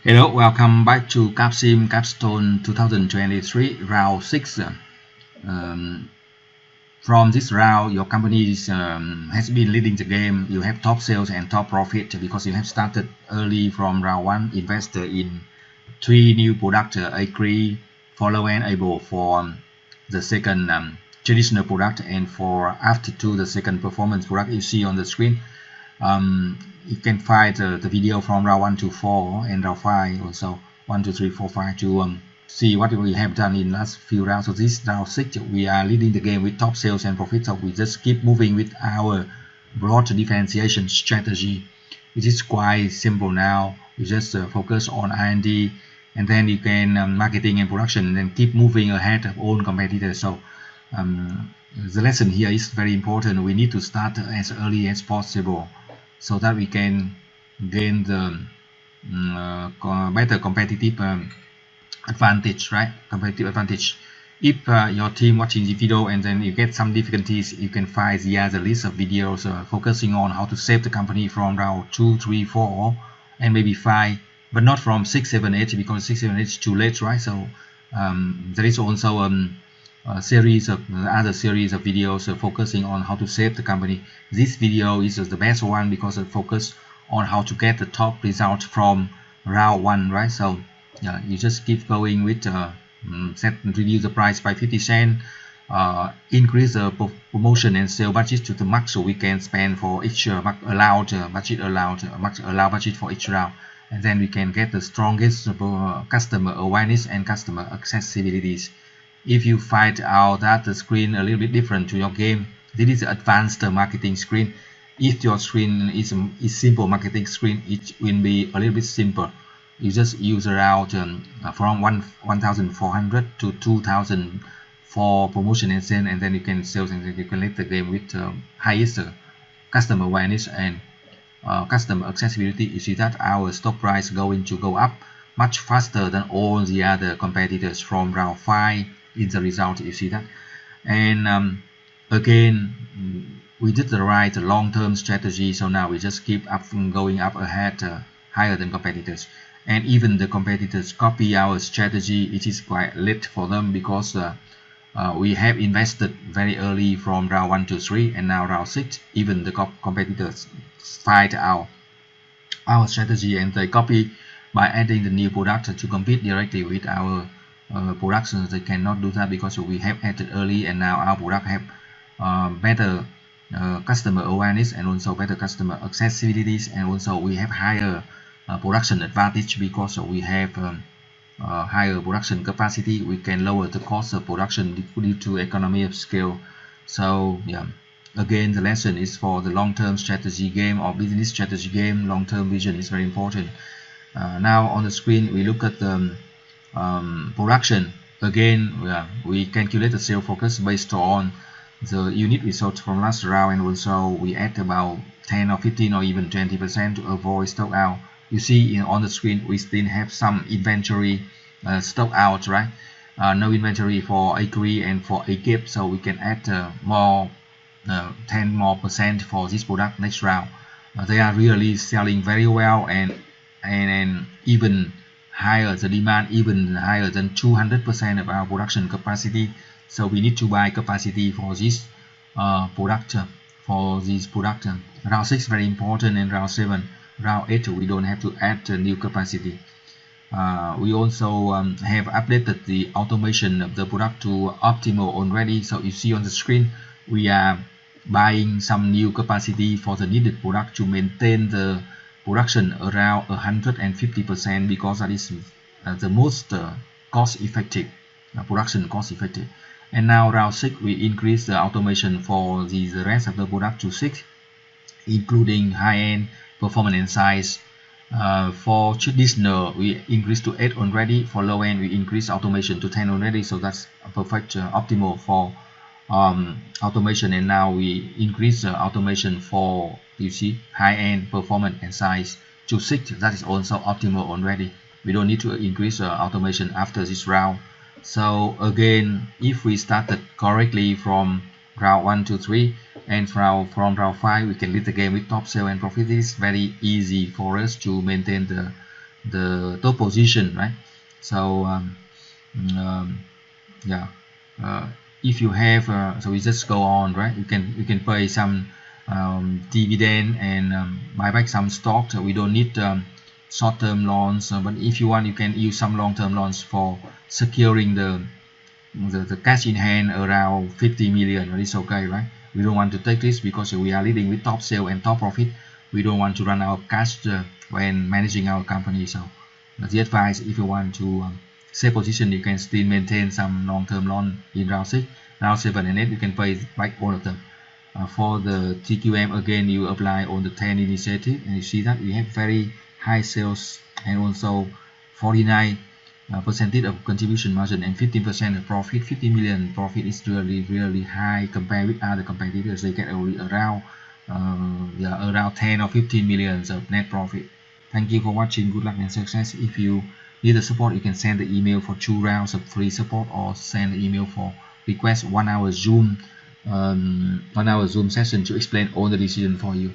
Hello, welcome back to Capsim Capstone 2023 round 6. Um, from this round, your company has been leading the game. You have top sales and top profit because you have started early from round 1, invested in 3 new products, agree, follow and able for the second traditional product, and for after 2 the second performance product you see on the screen. You can find the video from round 1 to 4 and round 5 also 1 2 3 4 5 to see what we have done in last few rounds. So this round 6 we are leading the game with top sales and profit, so we just keep moving with our broad differentiation strategy, which is quite simple now. We just focus on R&D, and then you can marketing and production, and then keep moving ahead of all competitors. So the lesson here is very important. We need to start as early as possible so that we can gain the better competitive advantage, right? Competitive advantage. If your team watching the video and then you get some difficulties, you can find the other list of videos focusing on how to save the company from round 2, 3, 4, and maybe 5, but not from 6, 7, 8, because 6, 7, 8 is too late, right? So there is also other series of videos focusing on how to save the company. This video is the best one because it focuses on how to get the top result from round 1, right? So yeah, you just keep going with reduce the price by 50 cents, increase the promotion and sale budget to the max, so we can spend for each max allowed budget for each round, and then we can get the strongest customer awareness and customer accessibilities. If you find out that the screen a little bit different to your game, this is the advanced marketing screen. If your screen is simple marketing screen, it will be a little bit simple. You just use around from 1,400 to 2,000 for promotion and sale, and then you can sell, and then you can let the game with highest customer awareness and customer accessibility. You see that our stock price going to go up much faster than all the other competitors from round 5 in the result. You see that. And again, we did the right long-term strategy, so now we just keep up going up ahead, higher than competitors. And even the competitors copy our strategy. It is quite late for them because we have invested very early from round 1 to 3 and now round 6. Even the competitors find our strategy and they copy by adding the new product to compete directly with our production. They cannot do that because we have added early, and now our product have better customer awareness and also better customer accessibilities, and also we have higher production advantage because we have higher production capacity. We can lower the cost of production due to economy of scale. So yeah, again, the lesson is for the long-term strategy game or business strategy game. Long-term vision is very important. Now on the screen we look at the production. Again, we calculate the sales focus based on the unit results from last round, and also we add about 10 or 15 or even 20% to avoid stock out. You see on the screen we still have some inventory stock out, right? No inventory for agree and for a so we can add more 10 more percent for this product next round. They are really selling very well, and even higher, the demand even higher than 200% of our production capacity. So we need to buy capacity for this product. Round 6 very important, and round 7, round 8 we don't have to add new capacity. We also have updated the automation of the product to optimal already. So you see on the screen we are buying some new capacity for the needed product to maintain the production around 150%, because that is the most cost effective, production cost effective. And now round 6 we increase the automation for the rest of the product to 6, including high-end, performance and size. For traditional we increase to 8 already. For low end we increase automation to 10 already, so that's a perfect optimal for automation. And now we increase automation for, you see, high-end, performance and size to 6. That is also optimal already. We don't need to increase automation after this round. So again, if we started correctly from round 1 to 3 and from round 5 we can lead the game with top sale and profit. It is very easy for us to maintain the the top position, right? So yeah, if you have so we just go on, right? You can pay some dividend and buy back some stock. So we don't need short-term loans, but if you want, you can use some long-term loans for securing the cash in hand around 50 million. It's okay, right? We don't want to take this because we are leading with top sale and top profit. We don't want to run out of cash when managing our company. So the advice, if you want to save position, you can still maintain some long-term loan in round 6, round 7 and 8. You can pay back all of them. For the TQM, again, you apply on the 10 initiative, and you see that we have very high sales and also 49 percentage of contribution margin and 15% of profit. 50 million profit is really high compared with other competitors. They get only around around 10 or 15 millions of net profit. Thank you for watching. Good luck and success. If you need the support, you can send the email for 2 rounds of free support, or send the email for request 1 hour Zoom session to explain all the decision for you.